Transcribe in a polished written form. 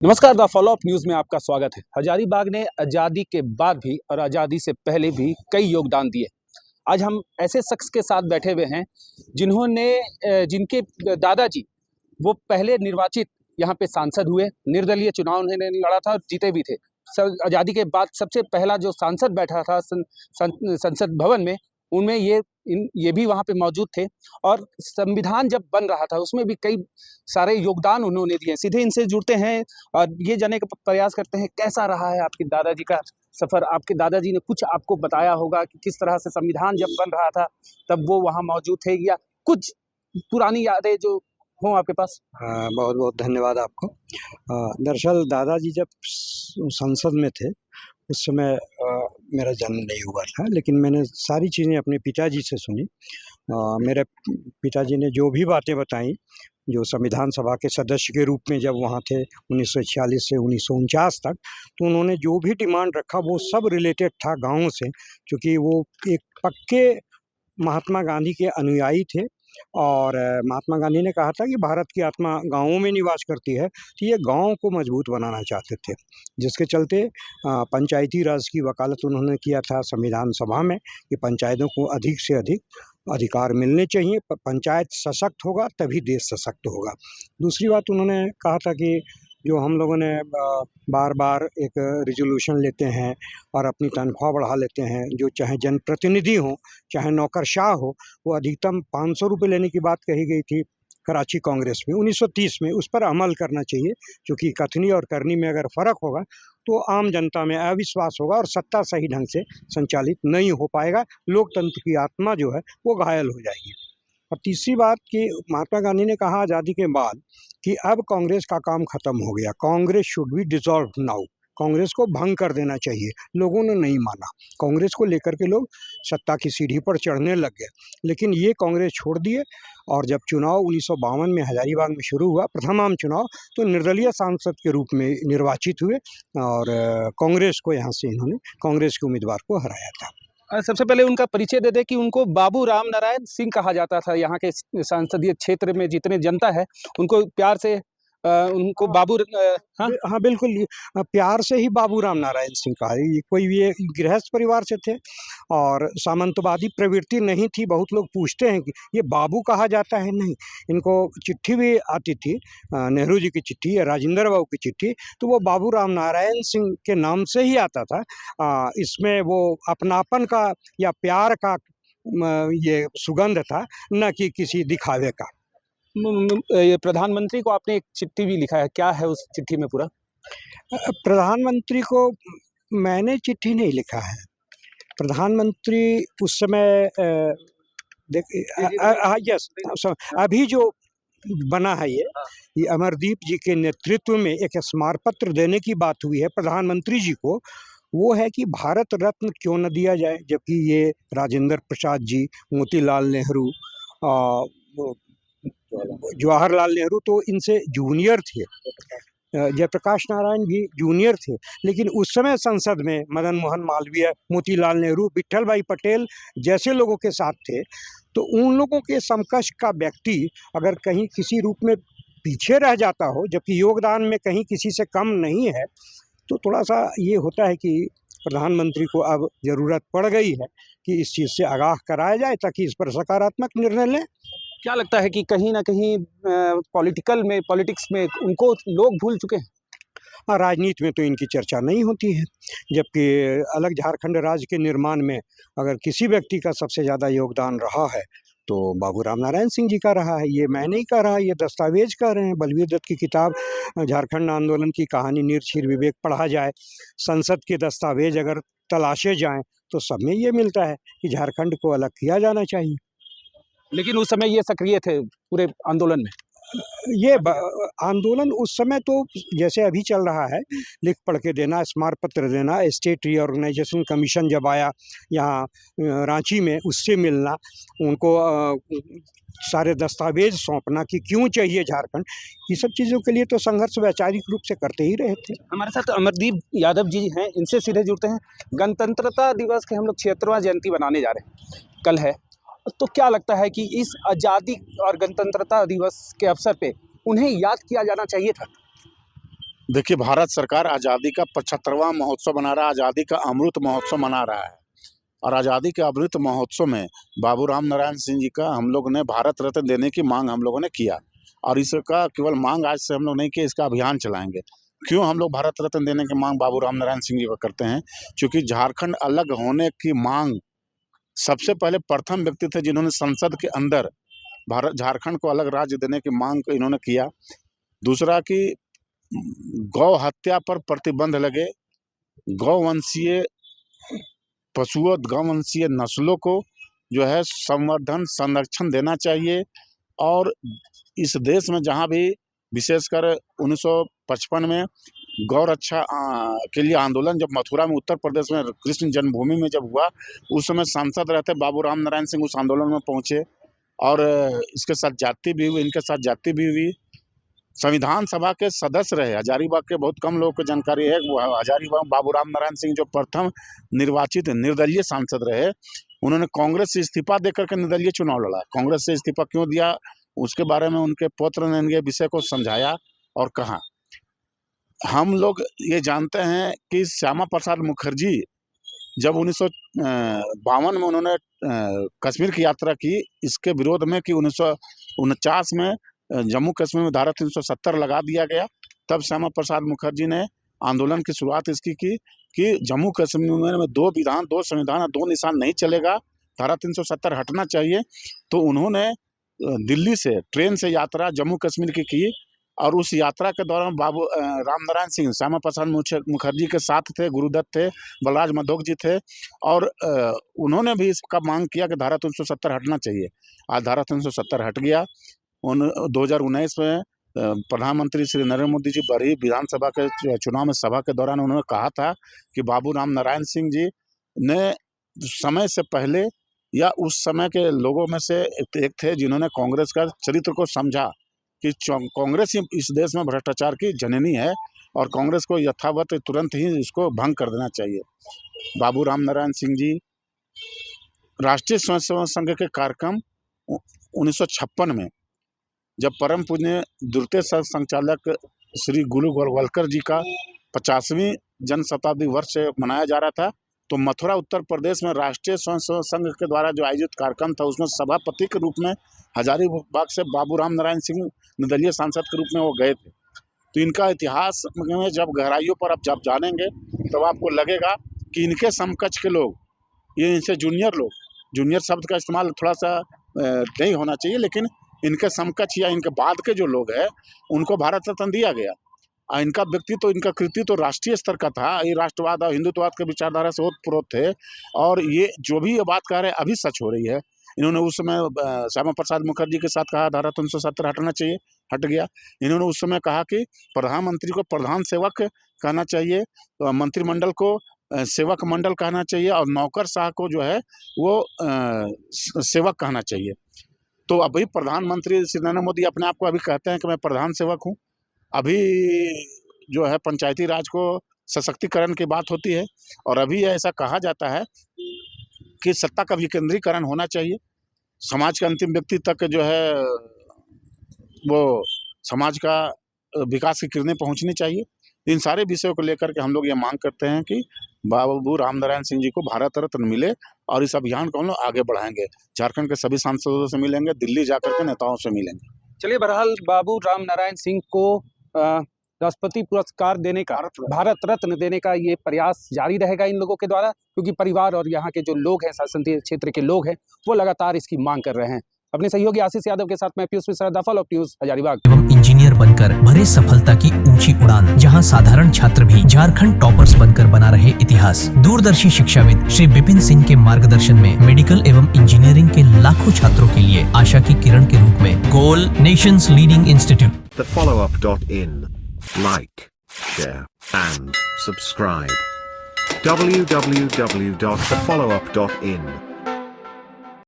नमस्कार, the follow up news में आपका स्वागत है। हजारीबाग ने आज़ादी के बाद भी और आज़ादी से पहले भी कई योगदान दिए। आज हम ऐसे शख्स के साथ बैठे हुए हैं जिनके दादाजी वो पहले निर्वाचित यहाँ पे सांसद हुए, निर्दलीय चुनाव उन्होंने लड़ा था और जीते भी थे। आज़ादी के बाद सबसे पहला जो सांसद बैठा था संसद भवन में, उनमें ये भी वहाँ पे मौजूद थे और संविधान जब बन रहा था उसमें भी कई सारे योगदान उन्होंने दिए। सीधे इनसे जुड़ते हैं और ये जानने का प्रयास करते हैं कैसा रहा है आपके दादाजी का सफ़र। आपके दादाजी ने कुछ आपको बताया होगा कि किस तरह से संविधान जब बन रहा था तब वो वहाँ मौजूद थे, या कुछ पुरानी यादें जो हों आपके पास। बहुत बहुत धन्यवाद आपको। दरअसल दादाजी जब संसद में थे उस समय मेरा जन्म नहीं हुआ था, लेकिन मैंने सारी चीज़ें अपने पिताजी से सुनी। मेरे पिताजी ने जो भी बातें बताई, जो संविधान सभा के सदस्य के रूप में जब वहाँ थे 1946 से 1949 तक, तो उन्होंने जो भी डिमांड रखा वो सब रिलेटेड था गाँव से, क्योंकि वो एक पक्के महात्मा गांधी के अनुयायी थे। और महात्मा गांधी ने कहा था कि भारत की आत्मा गाँवों में निवास करती है, तो ये गाँव को मजबूत बनाना चाहते थे, जिसके चलते पंचायती राज की वकालत उन्होंने किया था संविधान सभा में कि पंचायतों को अधिक से अधिक अधिकार मिलने चाहिए। पंचायत सशक्त होगा तभी देश सशक्त होगा। दूसरी बात उन्होंने कहा था कि जो हम लोगों ने बार बार एक रिजोल्यूशन लेते हैं और अपनी तनख्वाह बढ़ा लेते हैं, जो चाहे जनप्रतिनिधि हो चाहे नौकरशाह हो, वो अधिकतम 500 रुपये लेने की बात कही गई थी कराची कांग्रेस में 1930 में, उस पर अमल करना चाहिए, क्योंकि कथनी और करनी में अगर फ़र्क होगा तो आम जनता में अविश्वास होगा और सत्ता सही ढंग से संचालित नहीं हो पाएगा, लोकतंत्र की आत्मा जो है वो घायल हो जाएगी। और तीसरी बात कि महात्मा गांधी ने कहा आज़ादी के बाद कि अब कांग्रेस का काम खत्म हो गया, Congress should be dissolve now, Congress को भंग कर देना चाहिए। लोगों ने नहीं माना, कांग्रेस को लेकर के लोग सत्ता की सीढ़ी पर चढ़ने लग गए, लेकिन ये कांग्रेस छोड़ दिए। और जब चुनाव 1952 में हजारीबाग में शुरू हुआ, प्रथम आम चुनाव, तो निर्दलीय सांसद के रूप में निर्वाचित हुए और कांग्रेस को यहाँ से इन्होंने कांग्रेस के उम्मीदवार को हराया था। सबसे पहले उनका परिचय दे दें कि उनको बाबू राम नारायण सिंह कहा जाता था। यहाँ के संसदीय क्षेत्र में जितने जनता है उनको प्यार से उनको हाँ हाँ बिल्कुल, प्यार से ही बाबू राम नारायण सिंह कहा। ये कोई ये गृहस्थ परिवार से थे और सामंतवादी प्रवृत्ति नहीं थी। बहुत लोग पूछते हैं कि ये बाबू कहा जाता है, नहीं, इनको चिट्ठी भी आती थी, नेहरू जी की चिट्ठी या राजेंद्र बाबू की चिट्ठी, तो वो बाबू राम नारायण सिंह के नाम से ही आता था। इसमें वो अपनापन का या प्यार का ये सुगंध था, न कि किसी दिखावे का। ये प्रधानमंत्री को आपने एक चिट्ठी भी लिखा है, क्या है उस चिट्ठी में पूरा? प्रधानमंत्री को मैंने चिट्ठी नहीं लिखा है। प्रधानमंत्री उस समय यस, अभी जो बना है ये अमरदीप जी के नेतृत्व में एक स्मारक पत्र देने की बात हुई है प्रधानमंत्री जी को। वो है कि भारत रत्न क्यों न दिया जाए, जबकि ये राजेंद्र प्रसाद जी, मोतीलाल नेहरू, जवाहरलाल नेहरू तो इनसे जूनियर थे, जयप्रकाश नारायण भी जूनियर थे, लेकिन उस समय संसद में मदन मोहन मालवीय, मोतीलाल नेहरू, विट्ठल भाई पटेल जैसे लोगों के साथ थे। तो उन लोगों के समकक्ष का व्यक्ति अगर कहीं किसी रूप में पीछे रह जाता हो, जबकि योगदान में कहीं किसी से कम नहीं है, तो थोड़ा सा ये होता है कि प्रधानमंत्री को अब ज़रूरत पड़ गई है कि इस चीज़ से आगाह कराया जाए ताकि इस पर सकारात्मक निर्णय लें। क्या लगता है कि कहीं ना कहीं पॉलिटिक्स में उनको लोग भूल चुके हैं? राजनीति में तो इनकी चर्चा नहीं होती है, जबकि अलग झारखंड राज्य के निर्माण में अगर किसी व्यक्ति का सबसे ज़्यादा योगदान रहा है तो बाबू राम नारायण सिंह जी का रहा है। ये मैं नहीं कह रहा, ये दस्तावेज कह रहे हैं। बलवीर दत्त की किताब झारखंड आंदोलन की कहानी निर्छीर विवेक पढ़ा जाए, संसद के दस्तावेज अगर तलाशे जाएं, तो सब में ये मिलता है कि झारखंड को अलग किया जाना चाहिए। लेकिन उस समय ये सक्रिय थे पूरे आंदोलन में। ये आंदोलन उस समय तो जैसे अभी चल रहा है, लिख पढ़ के देना, स्मारक पत्र देना, स्टेट रीऑर्गेनाइजेशन कमीशन जब आया यहाँ रांची में, उससे मिलना, उनको सारे दस्तावेज सौंपना कि क्यों चाहिए झारखंड, ये सब चीज़ों के लिए तो संघर्ष वैचारिक रूप से करते ही रहे थे। हमारे साथ अमरदीप यादव जी हैं, इनसे सीधे जुड़ते हैं। गणतंत्रता दिवस के हम लोग 76वां जयंती मनाने जा रहे हैं, कल है, तो क्या लगता है कि इस आज़ादी और गणतंत्रता दिवस के अवसर पे उन्हें याद किया जाना चाहिए था? देखिए, भारत सरकार आज़ादी का 75वां महोत्सव मना रहा है, आज़ादी का अमृत महोत्सव मना रहा है। और आज़ादी के अमृत महोत्सव में बाबू राम नारायण सिंह जी का हम लोग ने भारत रत्न देने की मांग हम लोगों ने किया। और इसका केवल मांग आज से हम लोग नहीं किए, इसका अभियान चलाएंगे। क्यों हम लोग भारत रत्न देने की मांग बाबू राम नारायण सिंह जी को करते हैं? क्योंकि झारखंड अलग होने की मांग सबसे पहले प्रथम व्यक्ति थे जिन्होंने संसद के अंदर भारत झारखंड को अलग राज्य देने की मांग को इन्होंने किया। दूसरा कि गौ हत्या पर प्रतिबंध लगे, गौवंशीय पशुओं, गौवंशीय नस्लों को जो है संवर्धन संरक्षण देना चाहिए। और इस देश में जहाँ भी विशेषकर 1955 में गौ रक्षा के लिए आंदोलन जब मथुरा में उत्तर प्रदेश में कृष्ण जन्मभूमि में जब हुआ, उस समय सांसद रहते बाबू राम नारायण सिंह उस आंदोलन में पहुँचे और इसके साथ जाति भी हुई, इनके साथ जाति भी हुई। संविधान सभा के सदस्य रहे। हजारीबाग के बहुत कम लोगों को जानकारी है। वो हजारीबाग बाबू राम नारायण सिंह जो प्रथम निर्वाचित निर्दलीय सांसद रहे, उन्होंने कांग्रेस से इस्तीफा देकर के निर्दलीय चुनाव लड़ा। कांग्रेस से इस्तीफा क्यों दिया, उसके बारे में उनके पुत्र ने ये विषय को समझाया और कहा। हम लोग ये जानते हैं कि श्यामा प्रसाद मुखर्जी जब 1952 में उन्होंने कश्मीर की यात्रा की, इसके विरोध में कि 1949 में जम्मू कश्मीर में धारा 370 लगा दिया गया, तब श्यामा प्रसाद मुखर्जी ने आंदोलन की शुरुआत इसकी की कि जम्मू कश्मीर में 2 विधान, 2 संविधान, 2 निशान नहीं चलेगा, धारा 370 हटना चाहिए। तो उन्होंने दिल्ली से ट्रेन से यात्रा जम्मू कश्मीर की और उस यात्रा के दौरान बाबू राम नारायण सिंह श्यामा प्रसाद मुखर्जी के साथ थे, गुरुदत्त थे, बलराज मधोक जी थे और उन्होंने भी इसका मांग किया कि धारा 370 हटना चाहिए। आज धारा 370 हट गया। 2019 में प्रधानमंत्री श्री नरेंद्र मोदी जी बरही विधानसभा के चुनाव में सभा के दौरान उन्होंने कहा था कि बाबू राम नारायण सिंह जी ने समय से पहले या उस समय के लोगों में से एक थे जिन्होंने कांग्रेस का चरित्र को समझा कि कांग्रेस ही इस देश में भ्रष्टाचार की जननी है और कांग्रेस को यथावत तुरंत ही इसको भंग कर देना चाहिए। बाबू राम नारायण सिंह जी राष्ट्रीय स्वयंसेवक संघ के कार्यक्रम 1956 में जब परम पूज्य द्वितीय संचालक श्री गुरु गोलवलकर जी का 50वीं जन्म शताब्दी वर्ष मनाया जा रहा था, तो मथुरा उत्तर प्रदेश में राष्ट्रीय स्वयंसेवक संघ के द्वारा जो आयोजित कार्यक्रम था उसमें सभापति के रूप में हजारीबाग से बाबू राम नारायण सिंह निर्दलीय सांसद के रूप में वो गए थे। तो इनका इतिहास में जब गहराइयों पर आप जब जानेंगे तब आपको लगेगा कि इनके समकक्ष के लोग, ये इनसे जूनियर लोग, जूनियर शब्द का इस्तेमाल थोड़ा सा नहीं होना चाहिए, लेकिन इनके समकक्ष या इनके बाद के जो लोग हैं उनको भारत रत्न दिया गया। इनका व्यक्तित्व, इनका कृतित्व तो राष्ट्रीय स्तर का था। ये राष्ट्रवाद और हिंदुत्ववाद के विचारधारा से ओतप्रोत थे और ये जो भी ये बात कह रहे हैं अभी सच हो रही है। इन्होंने उस समय श्यामा प्रसाद मुखर्जी के साथ कहा धारा 370 हटना चाहिए, हट गया। इन्होंने उस समय कहा कि प्रधानमंत्री को प्रधान सेवक कहना चाहिए, मंत्रिमंडल को सेवक मंडल कहना चाहिए और नौकरशाह को जो है वो सेवक कहना चाहिए। तो अभी प्रधानमंत्री श्री नरेंद्र मोदी अपने आप को अभी कहते हैं कि मैं प्रधान सेवक हूँ। अभी जो है पंचायती राज को सशक्तिकरण की बात होती है और अभी ऐसा कहा जाता है कि सत्ता का विकेंद्रीकरण होना चाहिए, समाज के अंतिम व्यक्ति तक जो है वो समाज का विकास की किरणें पहुंचनी चाहिए। इन सारे विषयों को लेकर के हम लोग ये मांग करते हैं कि बाबू राम नारायण सिंह जी को भारत रत्न मिले और इस अभियान को हम लोग आगे बढ़ाएंगे। झारखंड के सभी सांसदों से मिलेंगे, दिल्ली जाकर के नेताओं से मिलेंगे। चलिए, बहरहाल बाबू राम नारायण सिंह को राष्ट्रपति पुरस्कार देने का, भारत रत्न देने का ये प्रयास जारी रहेगा इन लोगों के द्वारा, क्योंकि परिवार और यहाँ के जो लोग हैं, संसदीय क्षेत्र के लोग हैं, वो लगातार इसकी मांग कर रहे हैं। अपने सहयोगी आशीष यादव के साथ मैं Piyush Mishra, the follow up news, Hazaribagh. एवं इंजीनियर बनकर भरे सफलता की ऊंची उड़ान, जहां साधारण छात्र भी झारखंड टॉपर्स बनकर बना रहे इतिहास। दूरदर्शी शिक्षाविद श्री विपिन सिंह के मार्गदर्शन में मेडिकल एवं इंजीनियरिंग के लाखों छात्रों के लिए आशा की किरण के रूप में गोल nations leading institute. thefollowup.in. Like, share and subscribe. www.thefollowup.in